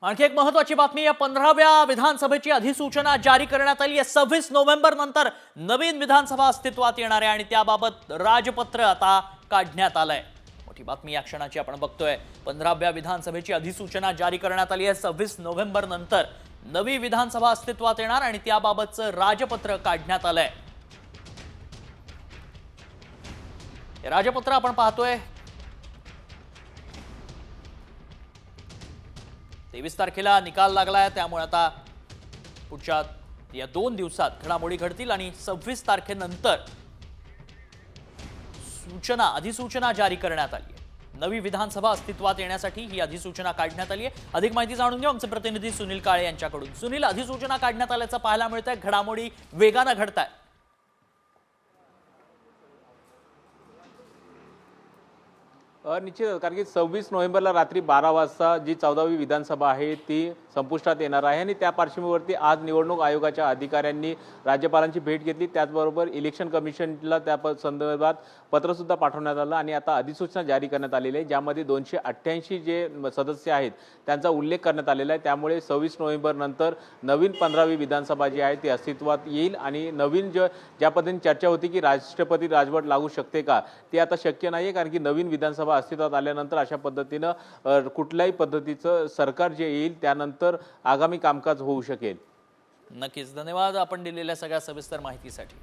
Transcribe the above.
आणखी एक महत्त्वाची बातमी या 15व्या विधानसभेची अधिसूचना जारी करण्यात आली आहे। 26 नोव्हेंबर नंतर नवीन विधानसभा अस्तित्वात येणार आहे आणि त्याबाबत राजपत्र आता काढण्यात आलंय। मोठी बातमी या क्षणाची आपण बघतोय। 15व्या विधानसभेची अधिसूचना जारी करण्यात आली आहे। 26 नोव्हेंबर नंतर नवी विधानसभा अस्तित्वात येणार आणि त्याबाबतचं राजपत्र काढण्यात आलंय। हे राजपत्र आपण पाहतोय 23 तारखेला निकाल लागलाय, त्यामुळे आता पुढच्या या 2 दिवसात घडामोडी घडतील आणि 26 तारखेनंतर अधिसूचना जारी करण्यात आली आहे। नवी विधानसभा अस्तित्वात येण्यासाठी ही अधिसूचना काढण्यात आली आहे। अधिक माहिती जाणून घेऊ आमचे प्रतिनिधी सुनील काळे यांच्याकडून। सुनील, अधिसूचना काढण्यात आल्याचं पाहायला मिळतंय, घडामोडी वेगाने घडतायत। निश्चित, कारण की 26 नोव्हेंबरला रात्री 12 वाजता जी 14वी विधानसभा आहे ती संपुष्टात येणार आहे आणि त्या पार्श्वभूमीवरती आज निवडणूक आयोगाच्या अधिकाऱ्यांनी राज्यपालांची भेट घेतली। त्याचबरोबर इलेक्शन कमिशनला त्या संदर्भात पत्रसुद्धा पाठवण्यात आलं आणि आता अधिसूचना जारी करण्यात आलेली आहे, ज्यामध्ये 288 जे सदस्य आहेत त्यांचा उल्लेख करण्यात आलेला आहे। त्यामुळे 26 नोव्हेंबर नंतर नवीन 15वी विधानसभा जी आहे ती अस्तित्वात येईल आणि नवीन ज्या पद्धतीने चर्चा होती की राष्ट्रपती राजवट लागू शकते का, ते आता शक्य नाही, कारण की नवीन विधानसभा अस्तित्वात आल्यानंतर अशा पद्धतीनं कुठल्याही पद्धतीचं सरकार जे येईल त्यानंतर आगामी कामकाज होऊ शकेल। नक्कीच, धन्यवाद आपण दिलेल्या सगळ्या सविस्तर माहितीसाठी।